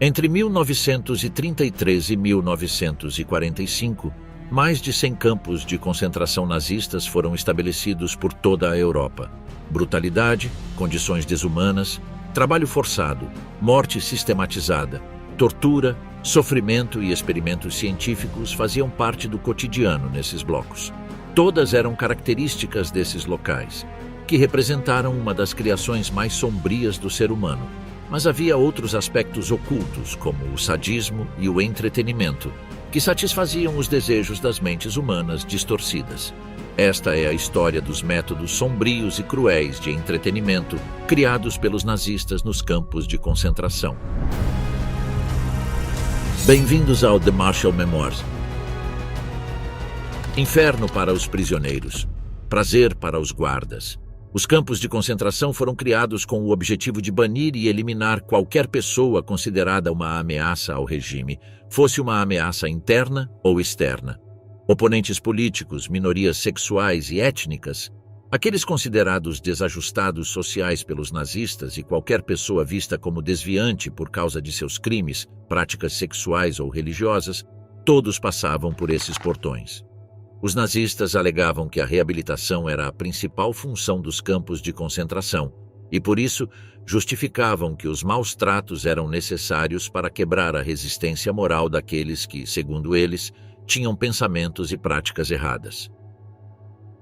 Entre 1933 e 1945, mais de 100 campos de concentração nazistas foram estabelecidos por toda a Europa. Brutalidade, condições desumanas, trabalho forçado, morte sistematizada, tortura, sofrimento e experimentos científicos faziam parte do cotidiano nesses blocos. Todas eram características desses locais, que representaram uma das criações mais sombrias do ser humano. Mas havia outros aspectos ocultos, como o sadismo e o entretenimento, que satisfaziam os desejos das mentes humanas distorcidas. Esta é a história dos métodos sombrios e cruéis de entretenimento criados pelos nazistas nos campos de concentração. Bem-vindos ao The Marshall Memoirs. Inferno para os prisioneiros, prazer para os guardas. Os campos de concentração foram criados com o objetivo de banir e eliminar qualquer pessoa considerada uma ameaça ao regime, fosse uma ameaça interna ou externa. Oponentes políticos, minorias sexuais e étnicas, aqueles considerados desajustados sociais pelos nazistas e qualquer pessoa vista como desviante por causa de seus crimes, práticas sexuais ou religiosas, todos passavam por esses portões. Os nazistas alegavam que a reabilitação era a principal função dos campos de concentração e, por isso, justificavam que os maus tratos eram necessários para quebrar a resistência moral daqueles que, segundo eles, tinham pensamentos e práticas erradas.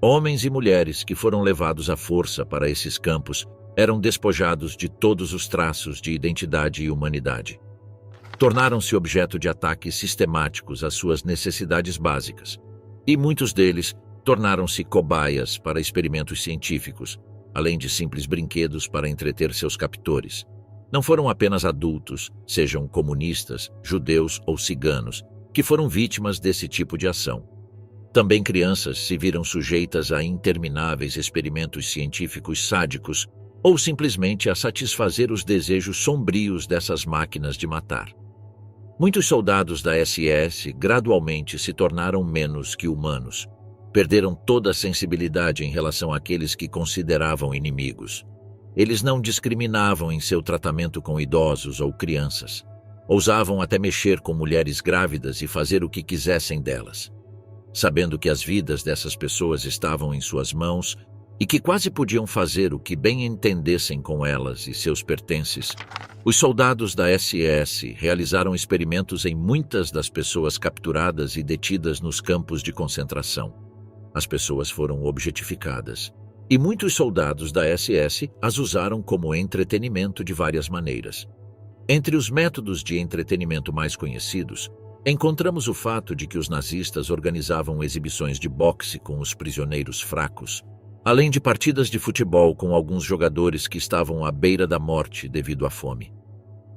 Homens e mulheres que foram levados à força para esses campos eram despojados de todos os traços de identidade e humanidade. Tornaram-se objeto de ataques sistemáticos às suas necessidades básicas. E muitos deles tornaram-se cobaias para experimentos científicos, além de simples brinquedos para entreter seus captores. Não foram apenas adultos, sejam comunistas, judeus ou ciganos, que foram vítimas desse tipo de ação. Também crianças se viram sujeitas a intermináveis experimentos científicos sádicos ou simplesmente a satisfazer os desejos sombrios dessas máquinas de matar. Muitos soldados da SS gradualmente se tornaram menos que humanos. Perderam toda a sensibilidade em relação àqueles que consideravam inimigos. Eles não discriminavam em seu tratamento com idosos ou crianças. Ousavam até mexer com mulheres grávidas e fazer o que quisessem delas. Sabendo que as vidas dessas pessoas estavam em suas mãos e que quase podiam fazer o que bem entendessem com elas e seus pertences, os soldados da SS realizaram experimentos em muitas das pessoas capturadas e detidas nos campos de concentração. As pessoas foram objetificadas, e muitos soldados da SS as usaram como entretenimento de várias maneiras. Entre os métodos de entretenimento mais conhecidos, encontramos o fato de que os nazistas organizavam exibições de boxe com os prisioneiros fracos, além de partidas de futebol com alguns jogadores que estavam à beira da morte devido à fome.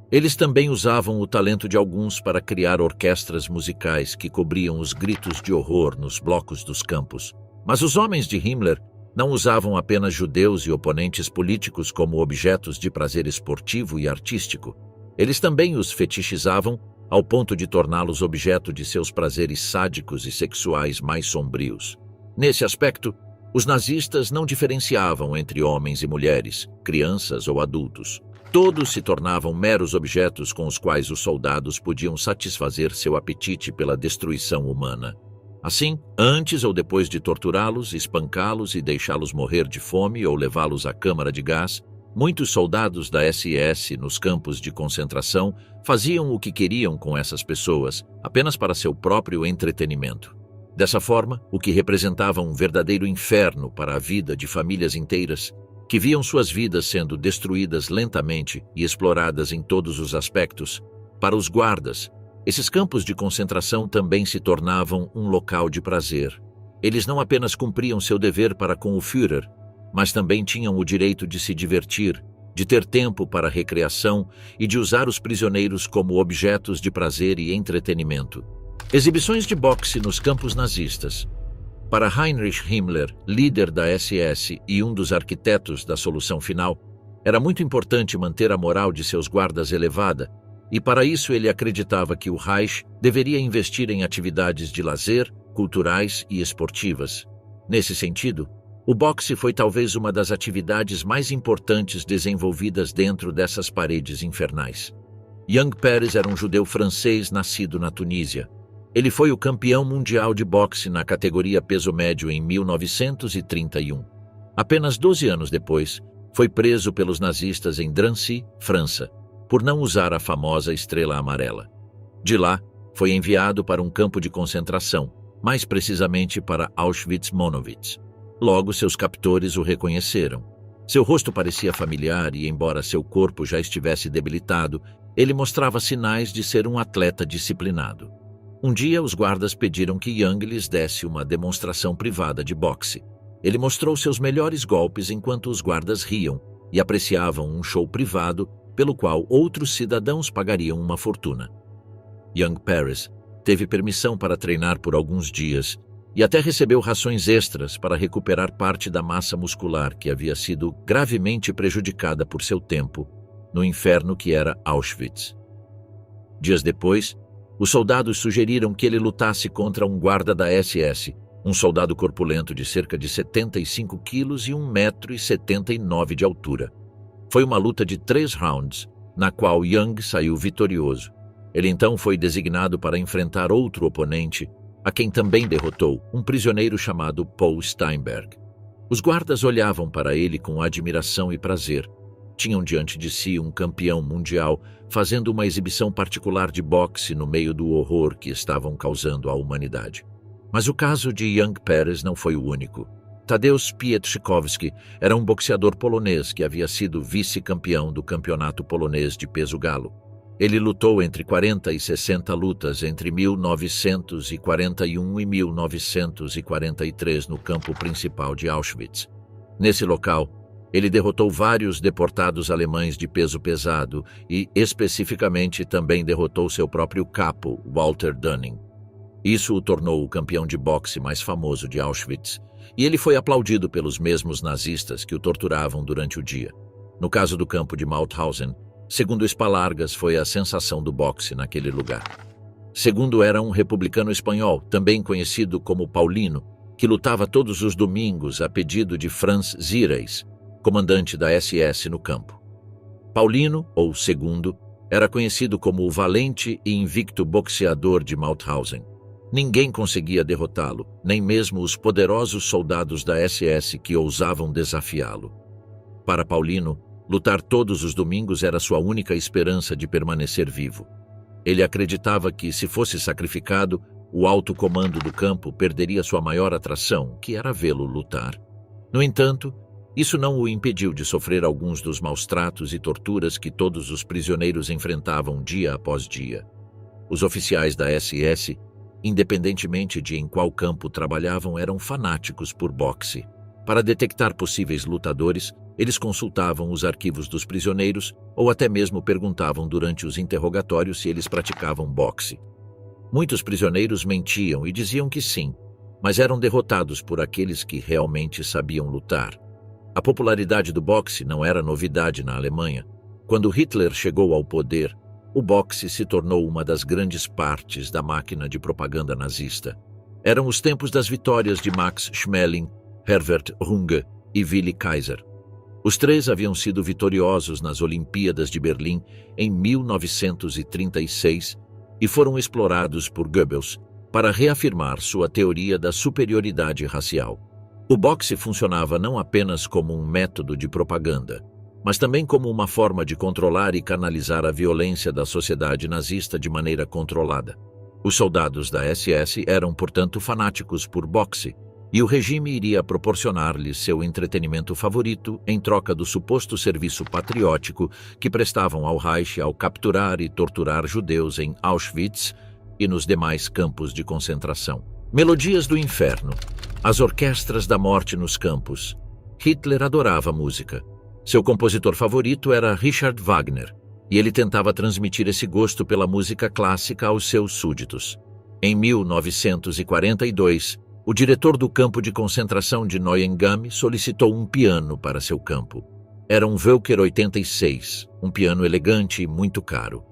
Eles também usavam o talento de alguns para criar orquestras musicais que cobriam os gritos de horror nos blocos dos campos. Mas os homens de Himmler não usavam apenas judeus e oponentes políticos como objetos de prazer esportivo e artístico. Eles também os fetichizavam ao ponto de torná-los objeto de seus prazeres sádicos e sexuais mais sombrios. Nesse aspecto, os nazistas não diferenciavam entre homens e mulheres, crianças ou adultos. Todos se tornavam meros objetos com os quais os soldados podiam satisfazer seu apetite pela destruição humana. Assim, antes ou depois de torturá-los, espancá-los e deixá-los morrer de fome ou levá-los à câmara de gás, muitos soldados da SS nos campos de concentração faziam o que queriam com essas pessoas, apenas para seu próprio entretenimento. Dessa forma, o que representava um verdadeiro inferno para a vida de famílias inteiras, que viam suas vidas sendo destruídas lentamente e exploradas em todos os aspectos, para os guardas, esses campos de concentração também se tornavam um local de prazer. Eles não apenas cumpriam seu dever para com o Führer, mas também tinham o direito de se divertir, de ter tempo para recreação e de usar os prisioneiros como objetos de prazer e entretenimento. Exibições de boxe nos campos nazistas. Para Heinrich Himmler, líder da SS e um dos arquitetos da solução final, era muito importante manter a moral de seus guardas elevada, e para isso ele acreditava que o Reich deveria investir em atividades de lazer, culturais e esportivas. Nesse sentido, o boxe foi talvez uma das atividades mais importantes desenvolvidas dentro dessas paredes infernais. Young Pérez era um judeu francês nascido na Tunísia. Ele foi o campeão mundial de boxe na categoria peso médio em 1931. Apenas 12 anos depois, foi preso pelos nazistas em Drancy, França, por não usar a famosa estrela amarela. De lá, foi enviado para um campo de concentração, mais precisamente para Auschwitz-Monowitz. Logo, seus captores o reconheceram. Seu rosto parecia familiar e, embora seu corpo já estivesse debilitado, ele mostrava sinais de ser um atleta disciplinado. Um dia, os guardas pediram que Young lhes desse uma demonstração privada de boxe. Ele mostrou seus melhores golpes enquanto os guardas riam e apreciavam um show privado pelo qual outros cidadãos pagariam uma fortuna. Young Pérez teve permissão para treinar por alguns dias e até recebeu rações extras para recuperar parte da massa muscular que havia sido gravemente prejudicada por seu tempo no inferno que era Auschwitz. Dias depois, os soldados sugeriram que ele lutasse contra um guarda da SS, um soldado corpulento de cerca de 75 quilos e 1,79 m de altura. Foi uma luta de 3 rounds, na qual Young saiu vitorioso. Ele então foi designado para enfrentar outro oponente, a quem também derrotou, um prisioneiro chamado Paul Steinberg. Os guardas olhavam para ele com admiração e prazer. Tinham diante de si um campeão mundial fazendo uma exibição particular de boxe no meio do horror que estavam causando à humanidade. Mas o caso de Young Pérez não foi o único. Tadeusz Pietrzykowski era um boxeador polonês que havia sido vice-campeão do campeonato polonês de peso galo. Ele lutou entre 40 e 60 lutas entre 1941 e 1943 no campo principal de Auschwitz. Nesse local, ele derrotou vários deportados alemães de peso pesado e, especificamente, também derrotou seu próprio capo, Walter Dunning. Isso o tornou o campeão de boxe mais famoso de Auschwitz, e ele foi aplaudido pelos mesmos nazistas que o torturavam durante o dia. No caso do campo de Mauthausen, segundo Espalargas, foi a sensação do boxe naquele lugar. Segundo era um republicano espanhol, também conhecido como Paulino, que lutava todos os domingos a pedido de Franz Zireis, comandante da SS no campo. Paulino, ou Segundo, era conhecido como o valente e invicto boxeador de Mauthausen. Ninguém conseguia derrotá-lo, nem mesmo os poderosos soldados da SS que ousavam desafiá-lo. Para Paulino, lutar todos os domingos era sua única esperança de permanecer vivo. Ele acreditava que, se fosse sacrificado, o alto comando do campo perderia sua maior atração, que era vê-lo lutar. No entanto, isso não o impediu de sofrer alguns dos maus tratos e torturas que todos os prisioneiros enfrentavam dia após dia. Os oficiais da SS, independentemente de em qual campo trabalhavam, eram fanáticos por boxe. Para detectar possíveis lutadores, eles consultavam os arquivos dos prisioneiros ou até mesmo perguntavam durante os interrogatórios se eles praticavam boxe. Muitos prisioneiros mentiam e diziam que sim, mas eram derrotados por aqueles que realmente sabiam lutar. A popularidade do boxe não era novidade na Alemanha. Quando Hitler chegou ao poder, o boxe se tornou uma das grandes partes da máquina de propaganda nazista. Eram os tempos das vitórias de Max Schmeling, Herbert Runge e Willi Kaiser. Os três haviam sido vitoriosos nas Olimpíadas de Berlim em 1936 e foram explorados por Goebbels para reafirmar sua teoria da superioridade racial. O boxe funcionava não apenas como um método de propaganda, mas também como uma forma de controlar e canalizar a violência da sociedade nazista de maneira controlada. Os soldados da SS eram, portanto, fanáticos por boxe, e o regime iria proporcionar-lhes seu entretenimento favorito em troca do suposto serviço patriótico que prestavam ao Reich ao capturar e torturar judeus em Auschwitz e nos demais campos de concentração. Melodias do inferno, as orquestras da morte nos campos. Hitler adorava música. Seu compositor favorito era Richard Wagner, e ele tentava transmitir esse gosto pela música clássica aos seus súditos. Em 1942, o diretor do campo de concentração de Neuengamme solicitou um piano para seu campo. Era um Wölker 86, um piano elegante e muito caro.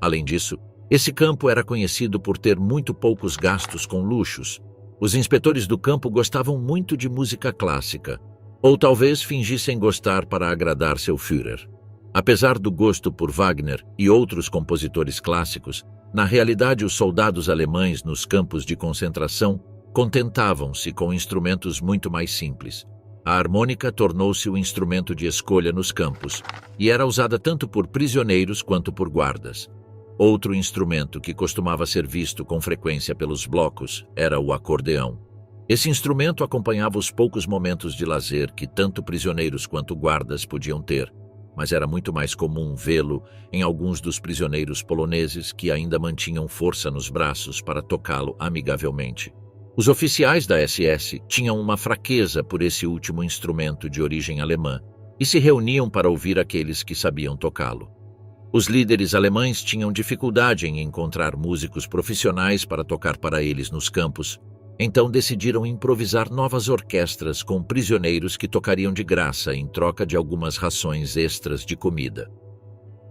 Além disso, esse campo era conhecido por ter muito poucos gastos com luxos. Os inspetores do campo gostavam muito de música clássica, ou talvez fingissem gostar para agradar seu Führer. Apesar do gosto por Wagner e outros compositores clássicos, na realidade os soldados alemães nos campos de concentração contentavam-se com instrumentos muito mais simples. A harmônica tornou-se o instrumento de escolha nos campos e era usada tanto por prisioneiros quanto por guardas. Outro instrumento que costumava ser visto com frequência pelos blocos era o acordeão. Esse instrumento acompanhava os poucos momentos de lazer que tanto prisioneiros quanto guardas podiam ter, mas era muito mais comum vê-lo em alguns dos prisioneiros poloneses que ainda mantinham força nos braços para tocá-lo amigavelmente. Os oficiais da SS tinham uma fraqueza por esse último instrumento de origem alemã e se reuniam para ouvir aqueles que sabiam tocá-lo. Os líderes alemães tinham dificuldade em encontrar músicos profissionais para tocar para eles nos campos, então decidiram improvisar novas orquestras com prisioneiros que tocariam de graça em troca de algumas rações extras de comida.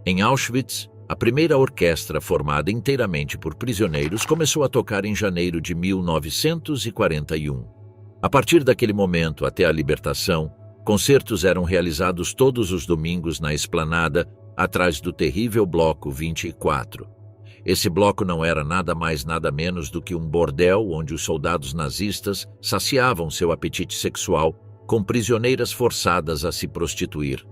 Em Auschwitz, a primeira orquestra formada inteiramente por prisioneiros começou a tocar em janeiro de 1941. A partir daquele momento até a libertação, concertos eram realizados todos os domingos na esplanada, atrás do terrível Bloco 24. Esse bloco não era nada mais nada menos do que um bordel onde os soldados nazistas saciavam seu apetite sexual com prisioneiras forçadas a se prostituir.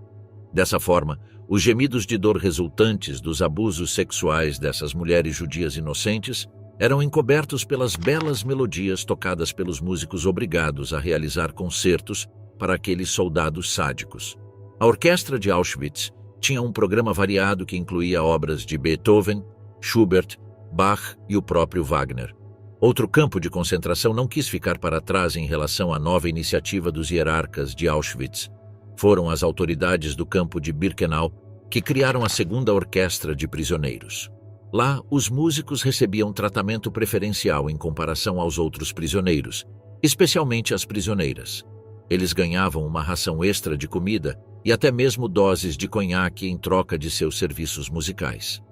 Dessa forma, os gemidos de dor resultantes dos abusos sexuais dessas mulheres judias inocentes eram encobertos pelas belas melodias tocadas pelos músicos obrigados a realizar concertos para aqueles soldados sádicos. A orquestra de Auschwitz tinha um programa variado que incluía obras de Beethoven, Schubert, Bach e o próprio Wagner. Outro campo de concentração não quis ficar para trás em relação à nova iniciativa dos hierarcas de Auschwitz. Foram as autoridades do campo de Birkenau que criaram a segunda orquestra de prisioneiros. Lá, os músicos recebiam tratamento preferencial em comparação aos outros prisioneiros, especialmente as prisioneiras. Eles ganhavam uma ração extra de comida e até mesmo doses de conhaque em troca de seus serviços musicais.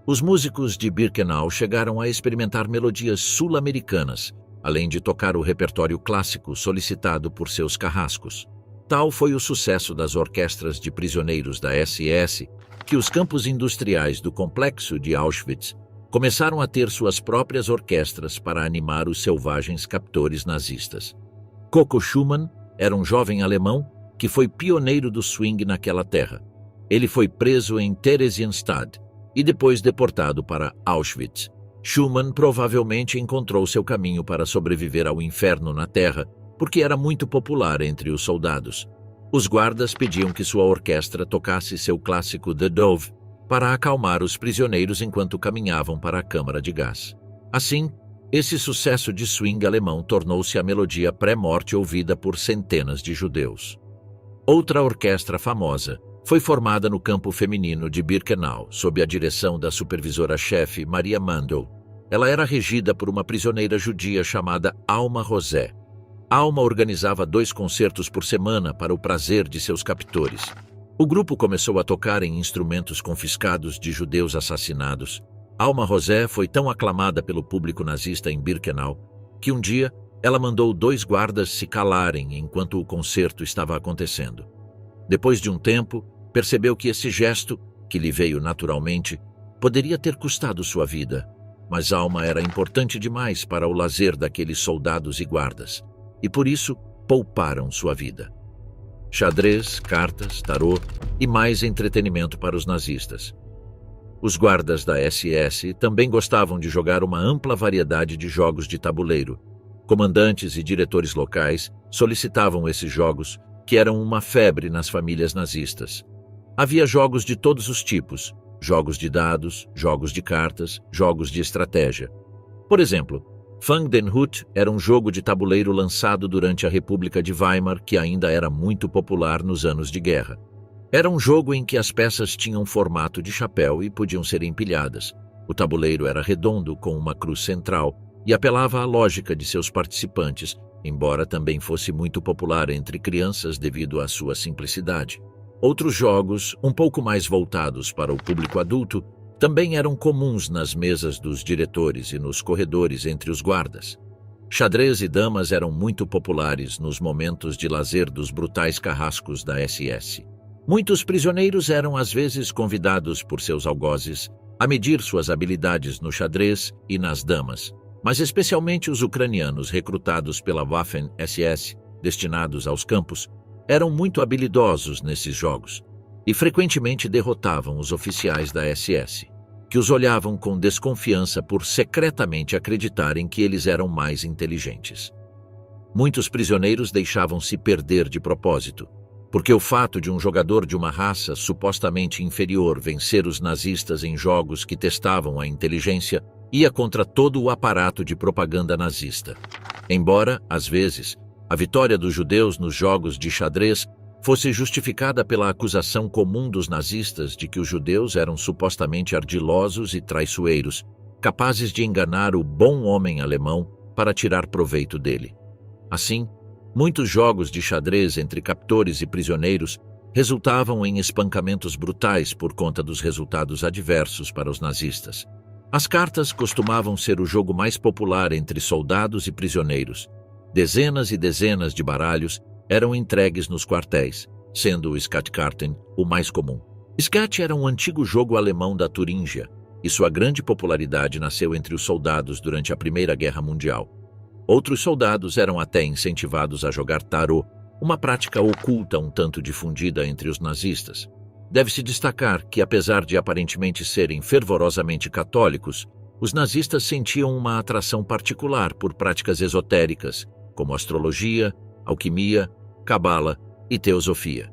Os músicos de Birkenau chegaram a experimentar melodias sul-americanas, além de tocar o repertório clássico solicitado por seus carrascos. Tal foi o sucesso das orquestras de prisioneiros da SS que os campos industriais do complexo de Auschwitz começaram a ter suas próprias orquestras para animar os selvagens captores nazistas. Coco Schumann era um jovem alemão que foi pioneiro do swing naquela terra. Ele foi preso em Theresienstadt e depois deportado para Auschwitz. Schumann provavelmente encontrou seu caminho para sobreviver ao inferno na terra, porque era muito popular entre os soldados. Os guardas pediam que sua orquestra tocasse seu clássico The Dove para acalmar os prisioneiros enquanto caminhavam para a câmara de gás. Assim, esse sucesso de swing alemão tornou-se a melodia pré-morte ouvida por centenas de judeus. Outra orquestra famosa foi formada no campo feminino de Birkenau, sob a direção da supervisora-chefe Maria Mandel. Ela era regida por uma prisioneira judia chamada Alma Rosé. Alma organizava 2 concertos por semana para o prazer de seus captores. O grupo começou a tocar em instrumentos confiscados de judeus assassinados. Alma Rosé foi tão aclamada pelo público nazista em Birkenau que um dia ela mandou 2 guardas se calarem enquanto o concerto estava acontecendo. Depois de um tempo, percebeu que esse gesto, que lhe veio naturalmente, poderia ter custado sua vida, mas Alma era importante demais para o lazer daqueles soldados e guardas, e por isso pouparam sua vida. Xadrez, cartas, tarô e mais entretenimento para os nazistas. Os guardas da SS também gostavam de jogar uma ampla variedade de jogos de tabuleiro. Comandantes e diretores locais solicitavam esses jogos, que eram uma febre nas famílias nazistas. Havia jogos de todos os tipos, jogos de dados, jogos de cartas, jogos de estratégia. Por exemplo, Fang den Hut era um jogo de tabuleiro lançado durante a República de Weimar que ainda era muito popular nos anos de guerra. Era um jogo em que as peças tinham formato de chapéu e podiam ser empilhadas. O tabuleiro era redondo com uma cruz central e apelava à lógica de seus participantes, embora também fosse muito popular entre crianças devido à sua simplicidade. Outros jogos, um pouco mais voltados para o público adulto, também eram comuns nas mesas dos diretores e nos corredores entre os guardas. Xadrez e damas eram muito populares nos momentos de lazer dos brutais carrascos da SS. Muitos prisioneiros eram às vezes convidados por seus algozes a medir suas habilidades no xadrez e nas damas, mas especialmente os ucranianos recrutados pela Waffen-SS, destinados aos campos, eram muito habilidosos nesses jogos e frequentemente derrotavam os oficiais da SS, que os olhavam com desconfiança por secretamente acreditarem que eles eram mais inteligentes. Muitos prisioneiros deixavam-se perder de propósito, porque o fato de um jogador de uma raça supostamente inferior vencer os nazistas em jogos que testavam a inteligência ia contra todo o aparato de propaganda nazista. Embora, às vezes, a vitória dos judeus nos jogos de xadrez fosse justificada pela acusação comum dos nazistas de que os judeus eram supostamente ardilosos e traiçoeiros, capazes de enganar o bom homem alemão para tirar proveito dele. Assim, muitos jogos de xadrez entre captores e prisioneiros resultavam em espancamentos brutais por conta dos resultados adversos para os nazistas. As cartas costumavam ser o jogo mais popular entre soldados e prisioneiros. Dezenas e dezenas de baralhos eram entregues nos quartéis, sendo o Skattkarten o mais comum. Skat era um antigo jogo alemão da Turíngia, e sua grande popularidade nasceu entre os soldados durante a Primeira Guerra Mundial. Outros soldados eram até incentivados a jogar tarô, uma prática oculta um tanto difundida entre os nazistas. Deve-se destacar que, apesar de aparentemente serem fervorosamente católicos, os nazistas sentiam uma atração particular por práticas esotéricas, como astrologia, alquimia, cabala e teosofia.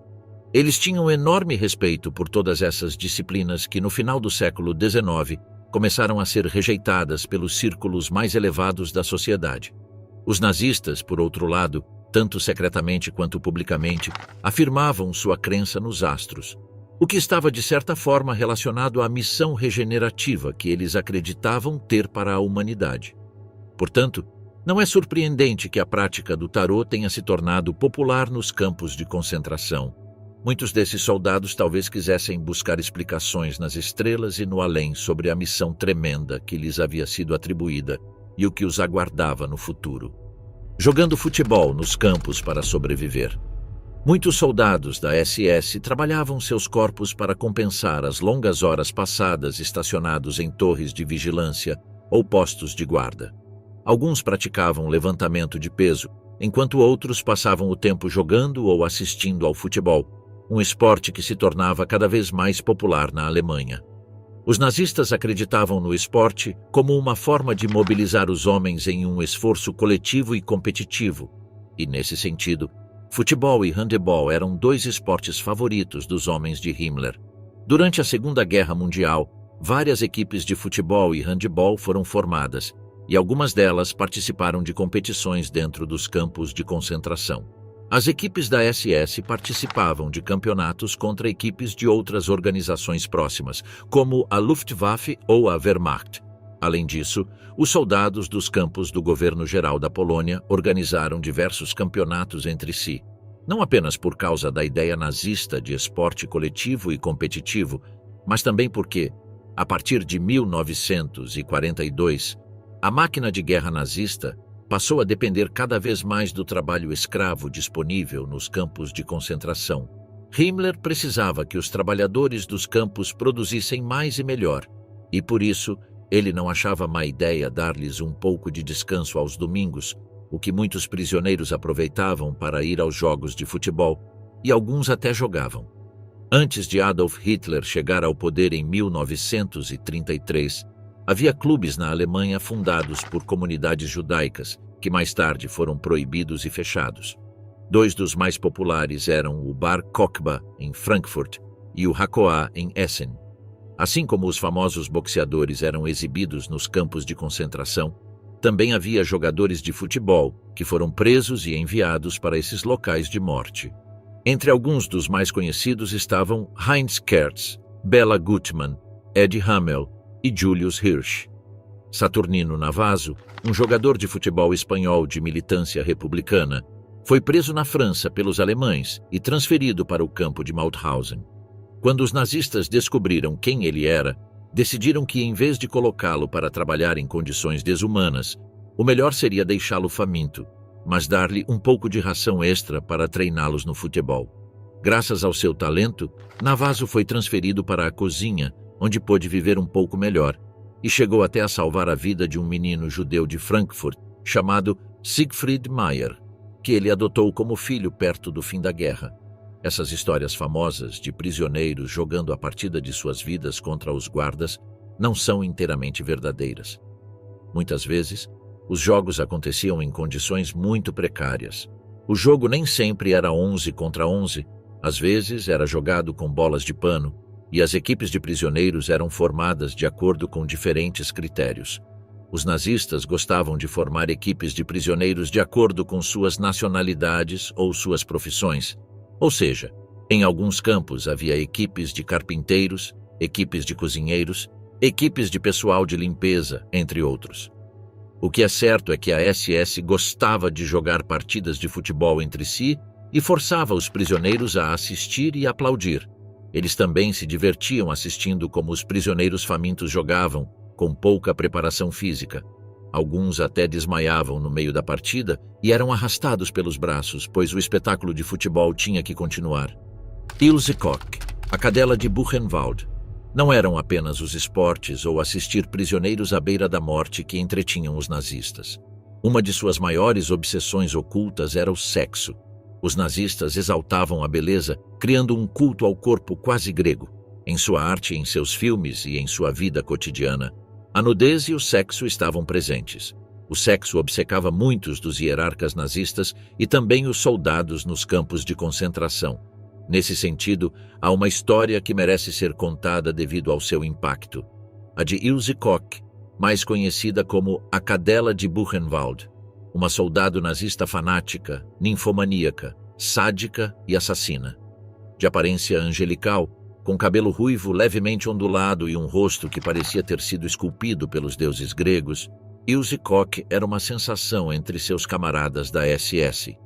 Eles tinham enorme respeito por todas essas disciplinas que, no final do século XIX, começaram a ser rejeitadas pelos círculos mais elevados da sociedade. Os nazistas, por outro lado, tanto secretamente quanto publicamente, afirmavam sua crença nos astros, o que estava de certa forma relacionado à missão regenerativa que eles acreditavam ter para a humanidade. Portanto, não é surpreendente que a prática do tarô tenha se tornado popular nos campos de concentração. Muitos desses soldados talvez quisessem buscar explicações nas estrelas e no além sobre a missão tremenda que lhes havia sido atribuída e o que os aguardava no futuro. Jogando futebol nos campos para sobreviver. Muitos soldados da SS trabalhavam seus corpos para compensar as longas horas passadas estacionados em torres de vigilância ou postos de guarda. Alguns praticavam levantamento de peso, enquanto outros passavam o tempo jogando ou assistindo ao futebol, um esporte que se tornava cada vez mais popular na Alemanha. Os nazistas acreditavam no esporte como uma forma de mobilizar os homens em um esforço coletivo e competitivo, e, nesse sentido, futebol e handebol eram dois esportes favoritos dos homens de Himmler. Durante a Segunda Guerra Mundial, várias equipes de futebol e handebol foram formadas, e algumas delas participaram de competições dentro dos campos de concentração. As equipes da SS participavam de campeonatos contra equipes de outras organizações próximas, como a Luftwaffe ou a Wehrmacht. Além disso, os soldados dos campos do governo geral da Polônia organizaram diversos campeonatos entre si, não apenas por causa da ideia nazista de esporte coletivo e competitivo, mas também porque, a partir de 1942, a máquina de guerra nazista passou a depender cada vez mais do trabalho escravo disponível nos campos de concentração. Himmler precisava que os trabalhadores dos campos produzissem mais e melhor, e por isso ele não achava má ideia dar-lhes um pouco de descanso aos domingos, o que muitos prisioneiros aproveitavam para ir aos jogos de futebol, e alguns até jogavam. Antes de Adolf Hitler chegar ao poder em 1933, havia clubes na Alemanha fundados por comunidades judaicas, que mais tarde foram proibidos e fechados. Dois dos mais populares eram o Bar Kokhba, em Frankfurt, e o Hakoah, em Essen. Assim como os famosos boxeadores eram exibidos nos campos de concentração, também havia jogadores de futebol que foram presos e enviados para esses locais de morte. Entre alguns dos mais conhecidos estavam Heinz Kertz, Bela Gutmann, Edi Hamel e Julius Hirsch. Saturnino Navazo, um jogador de futebol espanhol de militância republicana, foi preso na França pelos alemães e transferido para o campo de Mauthausen. Quando os nazistas descobriram quem ele era, decidiram que, em vez de colocá-lo para trabalhar em condições desumanas, o melhor seria deixá-lo faminto, mas dar-lhe um pouco de ração extra para treiná-los no futebol. Graças ao seu talento, Navazo foi transferido para a cozinha, onde pôde viver um pouco melhor, e chegou até a salvar a vida de um menino judeu de Frankfurt, chamado Siegfried Mayer, que ele adotou como filho perto do fim da guerra. Essas histórias famosas de prisioneiros jogando a partida de suas vidas contra os guardas não são inteiramente verdadeiras. Muitas vezes, os jogos aconteciam em condições muito precárias. O jogo nem sempre era 11 contra 11, às vezes era jogado com bolas de pano, e as equipes de prisioneiros eram formadas de acordo com diferentes critérios. Os nazistas gostavam de formar equipes de prisioneiros de acordo com suas nacionalidades ou suas profissões. Ou seja, em alguns campos havia equipes de carpinteiros, equipes de cozinheiros, equipes de pessoal de limpeza, entre outros. O que é certo é que a SS gostava de jogar partidas de futebol entre si e forçava os prisioneiros a assistir e aplaudir. Eles também se divertiam assistindo como os prisioneiros famintos jogavam, com pouca preparação física. Alguns até desmaiavam no meio da partida e eram arrastados pelos braços, pois o espetáculo de futebol tinha que continuar. Ilse Koch, a cadela de Buchenwald. Não eram apenas os esportes ou assistir prisioneiros à beira da morte que entretinham os nazistas. Uma de suas maiores obsessões ocultas era o sexo. Os nazistas exaltavam a beleza, criando um culto ao corpo quase grego. Em sua arte, em seus filmes e em sua vida cotidiana, a nudez e o sexo estavam presentes. O sexo obcecava muitos dos hierarcas nazistas e também os soldados nos campos de concentração. Nesse sentido, há uma história que merece ser contada devido ao seu impacto. A de Ilse Koch, mais conhecida como a Cadela de Buchenwald, uma soldado nazista fanática, ninfomaníaca, sádica e assassina. De aparência angelical, com cabelo ruivo levemente ondulado e um rosto que parecia ter sido esculpido pelos deuses gregos, Ilse Koch era uma sensação entre seus camaradas da SS.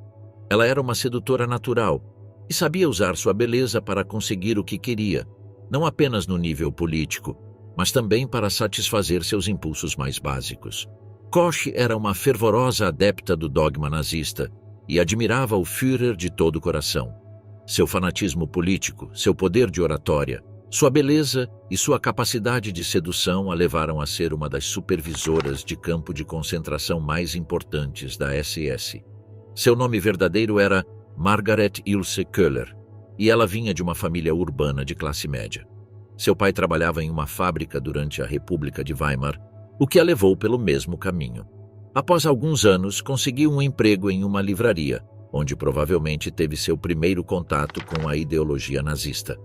Ela era uma sedutora natural e sabia usar sua beleza para conseguir o que queria, não apenas no nível político, mas também para satisfazer seus impulsos mais básicos. Koch era uma fervorosa adepta do dogma nazista e admirava o Führer de todo o coração. Seu fanatismo político, seu poder de oratória, sua beleza e sua capacidade de sedução a levaram a ser uma das supervisoras de campo de concentração mais importantes da SS. Seu nome verdadeiro era Margaret Ilse Köhler, e ela vinha de uma família urbana de classe média. Seu pai trabalhava em uma fábrica durante a República de Weimar, o que a levou pelo mesmo caminho. Após alguns anos, conseguiu um emprego em uma livraria, onde provavelmente teve seu primeiro contato com a ideologia nazista.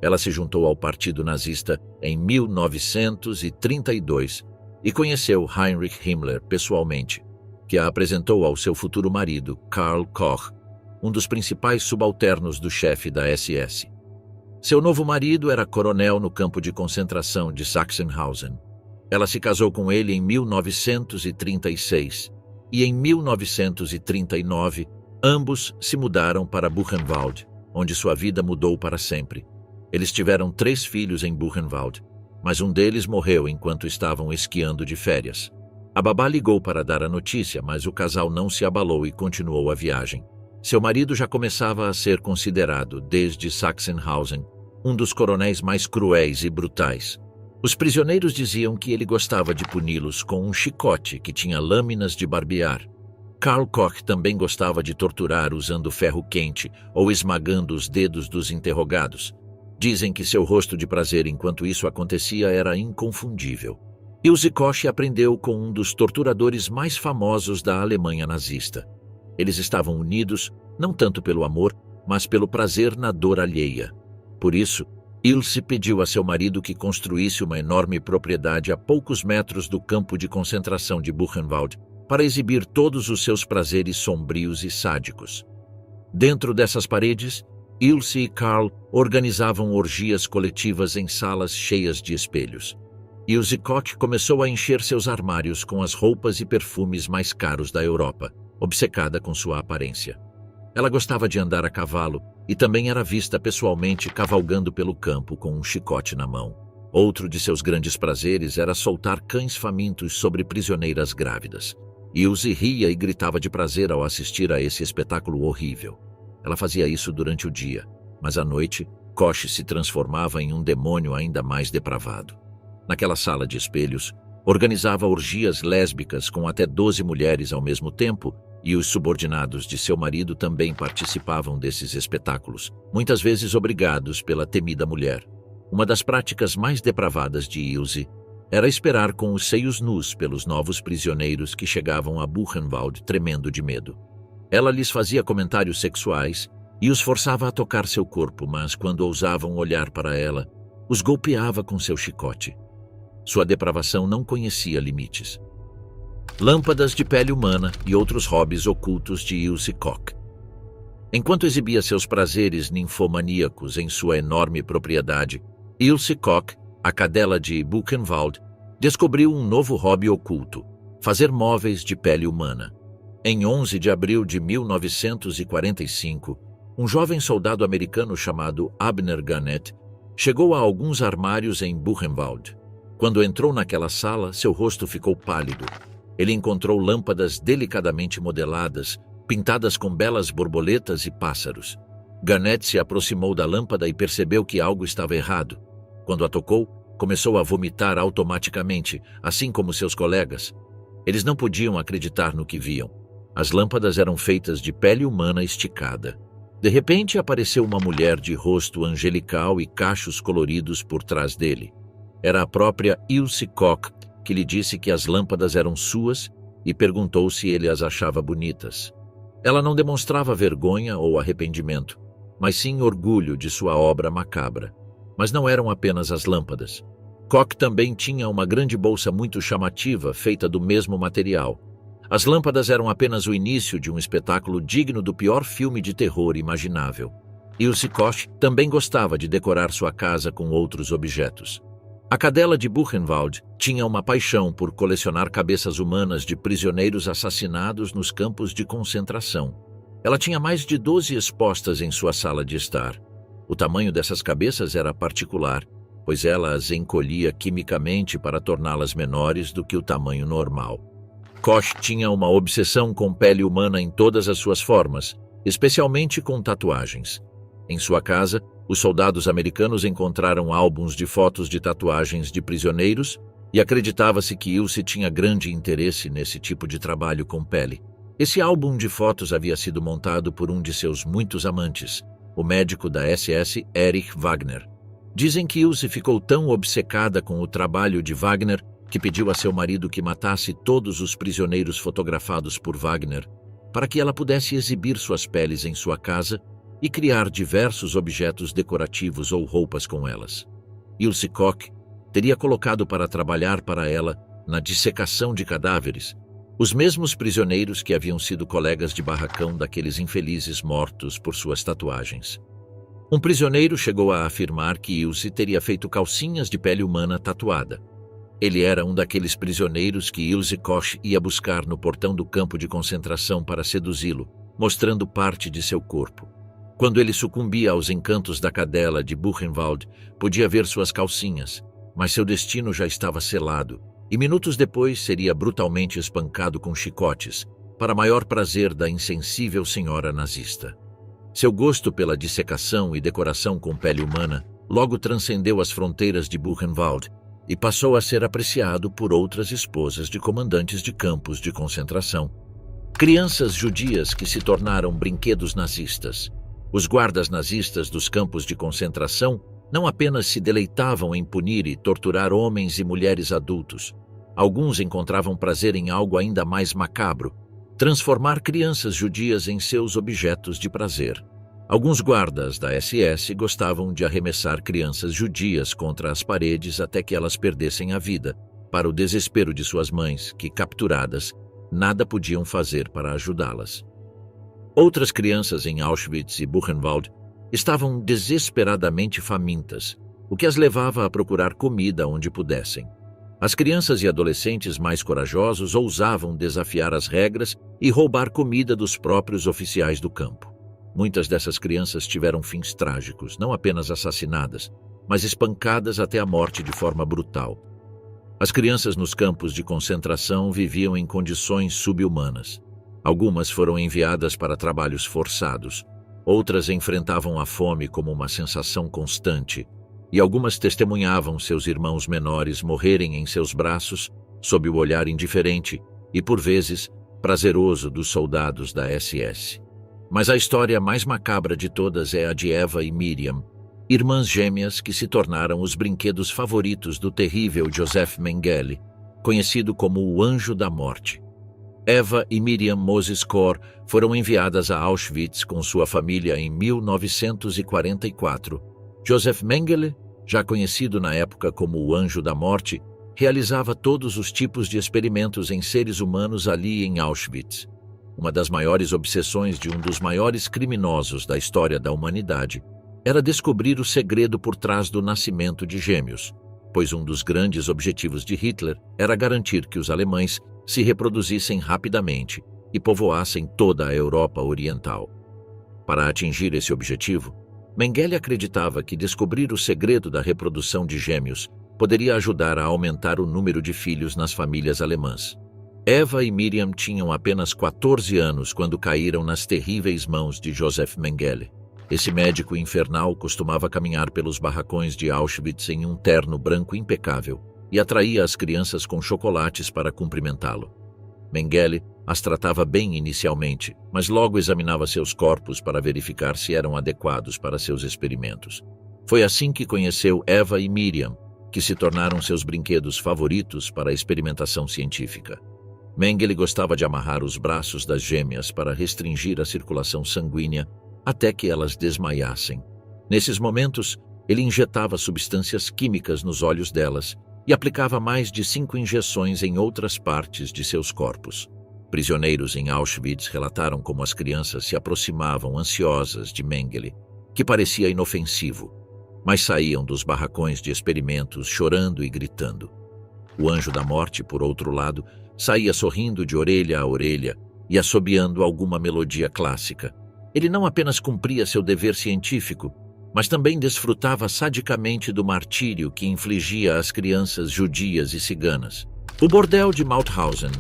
Ela se juntou ao Partido Nazista em 1932 e conheceu Heinrich Himmler pessoalmente, que a apresentou ao seu futuro marido, Karl Koch, um dos principais subalternos do chefe da SS. Seu novo marido era coronel no campo de concentração de Sachsenhausen. Ela se casou com ele em 1936 e em 1939 ambos se mudaram para Buchenwald, onde sua vida mudou para sempre. Eles tiveram 3 filhos em Buchenwald, mas um deles morreu enquanto estavam esquiando de férias. A babá ligou para dar a notícia, mas o casal não se abalou e continuou a viagem. Seu marido já começava a ser considerado, desde Sachsenhausen, um dos coronéis mais cruéis e brutais. Os prisioneiros diziam que ele gostava de puni-los com um chicote que tinha lâminas de barbear. Karl Koch também gostava de torturar usando ferro quente ou esmagando os dedos dos interrogados. Dizem que seu rosto de prazer enquanto isso acontecia era inconfundível. Ilse Koch aprendeu com um dos torturadores mais famosos da Alemanha nazista. Eles estavam unidos, não tanto pelo amor, mas pelo prazer na dor alheia. Por isso, Ilse pediu a seu marido que construísse uma enorme propriedade a poucos metros do campo de concentração de Buchenwald para exibir todos os seus prazeres sombrios e sádicos. Dentro dessas paredes, Ilse e Karl organizavam orgias coletivas em salas cheias de espelhos. Ilse Koch começou a encher seus armários com as roupas e perfumes mais caros da Europa, obcecada com sua aparência. Ela gostava de andar a cavalo e também era vista pessoalmente cavalgando pelo campo com um chicote na mão. Outro de seus grandes prazeres era soltar cães famintos sobre prisioneiras grávidas. Ilse ria e gritava de prazer ao assistir a esse espetáculo horrível. Ela fazia isso durante o dia, mas à noite, Koch se transformava em um demônio ainda mais depravado. Naquela sala de espelhos, organizava orgias lésbicas com até 12 mulheres ao mesmo tempo, e os subordinados de seu marido também participavam desses espetáculos, muitas vezes obrigados pela temida mulher. Uma das práticas mais depravadas de Ilse era esperar com os seios nus pelos novos prisioneiros que chegavam a Buchenwald tremendo de medo. Ela lhes fazia comentários sexuais e os forçava a tocar seu corpo, mas quando ousavam olhar para ela, os golpeava com seu chicote. Sua depravação não conhecia limites. Lâmpadas de pele humana e outros hobbies ocultos de Ilse Koch. Enquanto exibia seus prazeres ninfomaníacos em sua enorme propriedade, Ilse Koch, a cadela de Buchenwald, descobriu um novo hobby oculto: fazer móveis de pele humana. Em 11 de abril de 1945, um jovem soldado americano chamado Abner Garnett chegou a alguns armários em Buchenwald. Quando entrou naquela sala, seu rosto ficou pálido. Ele encontrou lâmpadas delicadamente modeladas, pintadas com belas borboletas e pássaros. Garnett se aproximou da lâmpada e percebeu que algo estava errado. Quando a tocou, começou a vomitar automaticamente, assim como seus colegas. Eles não podiam acreditar no que viam. As lâmpadas eram feitas de pele humana esticada. De repente, apareceu uma mulher de rosto angelical e cachos coloridos por trás dele. Era a própria Ilse Koch, que lhe disse que as lâmpadas eram suas e perguntou se ele as achava bonitas. Ela não demonstrava vergonha ou arrependimento, mas sim orgulho de sua obra macabra. Mas não eram apenas as lâmpadas. Koch também tinha uma grande bolsa muito chamativa, feita do mesmo material. As lâmpadas eram apenas o início de um espetáculo digno do pior filme de terror imaginável. Ilse Koch também gostava de decorar sua casa com outros objetos. A cadela de Buchenwald tinha uma paixão por colecionar cabeças humanas de prisioneiros assassinados nos campos de concentração. Ela tinha mais de 12 expostas em sua sala de estar. O tamanho dessas cabeças era particular, pois ela as encolhia quimicamente para torná-las menores do que o tamanho normal. Koch tinha uma obsessão com pele humana em todas as suas formas, especialmente com tatuagens. Em sua casa, os soldados americanos encontraram álbuns de fotos de tatuagens de prisioneiros e acreditava-se que Ilse tinha grande interesse nesse tipo de trabalho com pele. Esse álbum de fotos havia sido montado por um de seus muitos amantes, o médico da SS Erich Wagner. Dizem que Ilse ficou tão obcecada com o trabalho de Wagner que pediu a seu marido que matasse todos os prisioneiros fotografados por Wagner para que ela pudesse exibir suas peles em sua casa e criar diversos objetos decorativos ou roupas com elas. Ilse Koch teria colocado para trabalhar para ela, na dissecação de cadáveres, os mesmos prisioneiros que haviam sido colegas de barracão daqueles infelizes mortos por suas tatuagens. Um prisioneiro chegou a afirmar que Ilse teria feito calcinhas de pele humana tatuada. Ele era um daqueles prisioneiros que Ilse Koch ia buscar no portão do campo de concentração para seduzi-lo, mostrando parte de seu corpo. Quando ele sucumbia aos encantos da cadela de Buchenwald, podia ver suas calcinhas, mas seu destino já estava selado, e minutos depois seria brutalmente espancado com chicotes, para maior prazer da insensível senhora nazista. Seu gosto pela dissecação e decoração com pele humana logo transcendeu as fronteiras de Buchenwald e passou a ser apreciado por outras esposas de comandantes de campos de concentração. Crianças judias que se tornaram brinquedos nazistas. Os guardas nazistas dos campos de concentração não apenas se deleitavam em punir e torturar homens e mulheres adultos. Alguns encontravam prazer em algo ainda mais macabro: transformar crianças judias em seus objetos de prazer. Alguns guardas da SS gostavam de arremessar crianças judias contra as paredes até que elas perdessem a vida, para o desespero de suas mães, que, capturadas, nada podiam fazer para ajudá-las. Outras crianças em Auschwitz e Buchenwald estavam desesperadamente famintas, o que as levava a procurar comida onde pudessem. As crianças e adolescentes mais corajosos ousavam desafiar as regras e roubar comida dos próprios oficiais do campo. Muitas dessas crianças tiveram fins trágicos, não apenas assassinadas, mas espancadas até a morte de forma brutal. As crianças nos campos de concentração viviam em condições subhumanas. Algumas foram enviadas para trabalhos forçados. Outras enfrentavam a fome como uma sensação constante, e algumas testemunhavam seus irmãos menores morrerem em seus braços sob o olhar indiferente e, por vezes, prazeroso dos soldados da SS. Mas a história mais macabra de todas é a de Eva e Miriam, irmãs gêmeas que se tornaram os brinquedos favoritos do terrível Joseph Mengele, conhecido como o Anjo da Morte. Eva e Miriam Moses Kor foram enviadas a Auschwitz com sua família em 1944. Joseph Mengele, já conhecido na época como o Anjo da Morte, realizava todos os tipos de experimentos em seres humanos ali em Auschwitz. Uma das maiores obsessões de um dos maiores criminosos da história da humanidade era descobrir o segredo por trás do nascimento de gêmeos, pois um dos grandes objetivos de Hitler era garantir que os alemães se reproduzissem rapidamente e povoassem toda a Europa Oriental. Para atingir esse objetivo, Mengele acreditava que descobrir o segredo da reprodução de gêmeos poderia ajudar a aumentar o número de filhos nas famílias alemãs. Eva e Miriam tinham apenas 14 anos quando caíram nas terríveis mãos de Joseph Mengele. Esse médico infernal costumava caminhar pelos barracões de Auschwitz em um terno branco impecável e atraía as crianças com chocolates para cumprimentá-lo. Mengele as tratava bem inicialmente, mas logo examinava seus corpos para verificar se eram adequados para seus experimentos. Foi assim que conheceu Eva e Miriam, que se tornaram seus brinquedos favoritos para a experimentação científica. Mengele gostava de amarrar os braços das gêmeas para restringir a circulação sanguínea até que elas desmaiassem. Nesses momentos, ele injetava substâncias químicas nos olhos delas e aplicava mais de 5 injeções em outras partes de seus corpos. Prisioneiros em Auschwitz relataram como as crianças se aproximavam ansiosas de Mengele, que parecia inofensivo, mas saíam dos barracões de experimentos chorando e gritando. O Anjo da Morte, por outro lado, saía sorrindo de orelha a orelha e assobiando alguma melodia clássica. Ele não apenas cumpria seu dever científico, mas também desfrutava sadicamente do martírio que infligia às crianças judias e ciganas. O bordel de Mauthausen.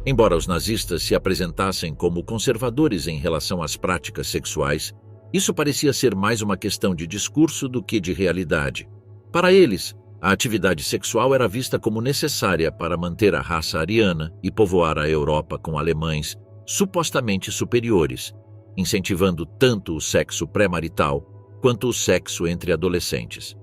Embora os nazistas se apresentassem como conservadores em relação às práticas sexuais, isso parecia ser mais uma questão de discurso do que de realidade. Para eles, a atividade sexual era vista como necessária para manter a raça ariana e povoar a Europa com alemães supostamente superiores, incentivando tanto o sexo pré-marital quanto o sexo entre adolescentes.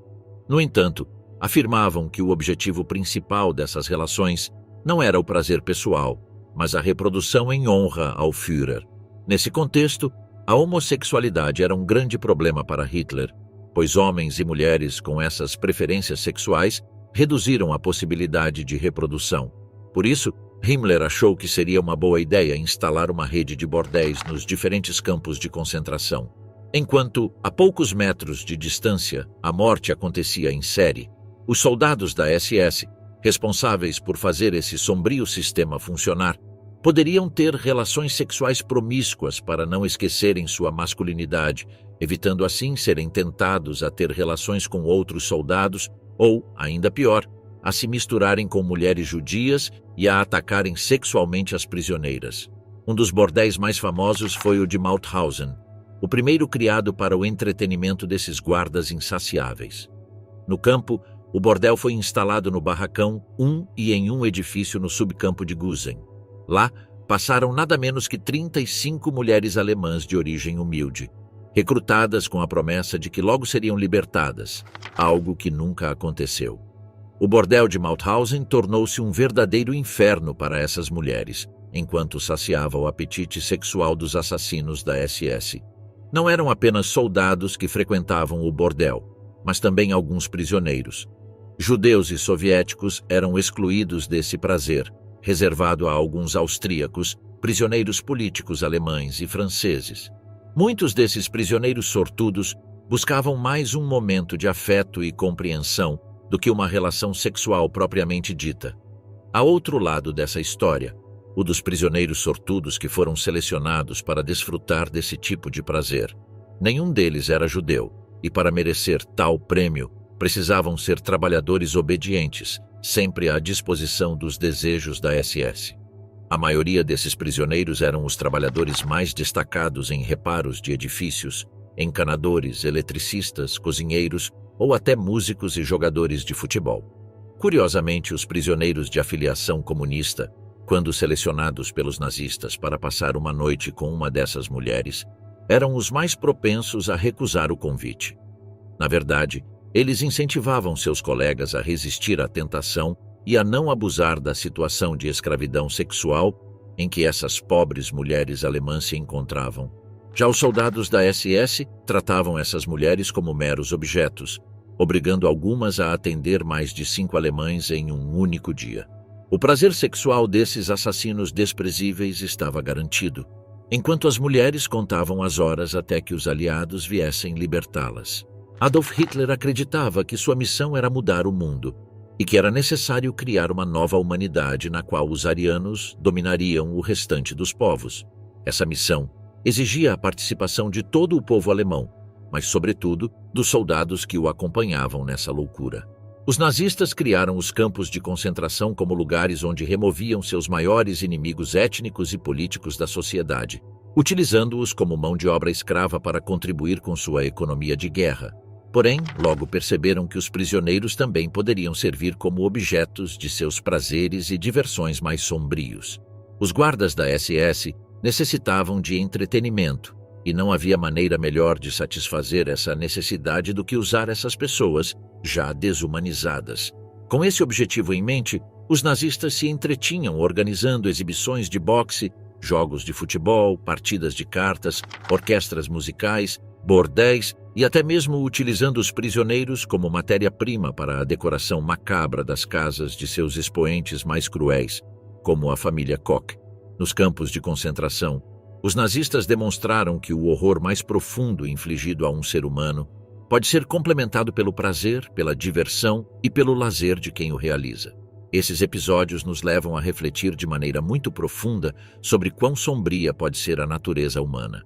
No entanto, afirmavam que o objetivo principal dessas relações não era o prazer pessoal, mas a reprodução em honra ao Führer. Nesse contexto, a homossexualidade era um grande problema para Hitler, pois homens e mulheres com essas preferências sexuais reduziram a possibilidade de reprodução. Por isso, Himmler achou que seria uma boa ideia instalar uma rede de bordéis nos diferentes campos de concentração. Enquanto, a poucos metros de distância, a morte acontecia em série, os soldados da SS, responsáveis por fazer esse sombrio sistema funcionar, poderiam ter relações sexuais promíscuas para não esquecerem sua masculinidade, evitando assim serem tentados a ter relações com outros soldados ou, ainda pior, a se misturarem com mulheres judias e a atacarem sexualmente as prisioneiras. Um dos bordéis mais famosos foi o de Mauthausen, o primeiro criado para o entretenimento desses guardas insaciáveis. No campo, o bordel foi instalado no barracão 1 e em um edifício no subcampo de Gusen. Lá, passaram nada menos que 35 mulheres alemãs de origem humilde, recrutadas com a promessa de que logo seriam libertadas, algo que nunca aconteceu. O bordel de Mauthausen tornou-se um verdadeiro inferno para essas mulheres, enquanto saciava o apetite sexual dos assassinos da SS. Não eram apenas soldados que frequentavam o bordel, mas também alguns prisioneiros. Judeus e soviéticos eram excluídos desse prazer, reservado a alguns austríacos, prisioneiros políticos alemães e franceses. Muitos desses prisioneiros sortudos buscavam mais um momento de afeto e compreensão do que uma relação sexual propriamente dita. A outro lado dessa história, o dos prisioneiros sortudos que foram selecionados para desfrutar desse tipo de prazer. Nenhum deles era judeu, e para merecer tal prêmio, precisavam ser trabalhadores obedientes, sempre à disposição dos desejos da SS. A maioria desses prisioneiros eram os trabalhadores mais destacados em reparos de edifícios, encanadores, eletricistas, cozinheiros ou até músicos e jogadores de futebol. Curiosamente, os prisioneiros de afiliação comunista, quando selecionados pelos nazistas para passar uma noite com uma dessas mulheres, eram os mais propensos a recusar o convite. Na verdade, eles incentivavam seus colegas a resistir à tentação e a não abusar da situação de escravidão sexual em que essas pobres mulheres alemãs se encontravam. Já os soldados da SS tratavam essas mulheres como meros objetos, obrigando algumas a atender mais de 5 alemães em um único dia. O prazer sexual desses assassinos desprezíveis estava garantido, enquanto as mulheres contavam as horas até que os aliados viessem libertá-las. Adolf Hitler acreditava que sua missão era mudar o mundo e que era necessário criar uma nova humanidade na qual os arianos dominariam o restante dos povos. Essa missão exigia a participação de todo o povo alemão, mas, sobretudo, dos soldados que o acompanhavam nessa loucura. Os nazistas criaram os campos de concentração como lugares onde removiam seus maiores inimigos étnicos e políticos da sociedade, utilizando-os como mão de obra escrava para contribuir com sua economia de guerra. Porém, logo perceberam que os prisioneiros também poderiam servir como objetos de seus prazeres e diversões mais sombrios. Os guardas da SS necessitavam de entretenimento, e não havia maneira melhor de satisfazer essa necessidade do que usar essas pessoas já desumanizadas. Com esse objetivo em mente, os nazistas se entretinham organizando exibições de boxe, jogos de futebol, partidas de cartas, orquestras musicais, bordéis e até mesmo utilizando os prisioneiros como matéria-prima para a decoração macabra das casas de seus expoentes mais cruéis, como a família Koch. Nos campos de concentração, os nazistas demonstraram que o horror mais profundo infligido a um ser humano pode ser complementado pelo prazer, pela diversão e pelo lazer de quem o realiza. Esses episódios nos levam a refletir de maneira muito profunda sobre quão sombria pode ser a natureza humana.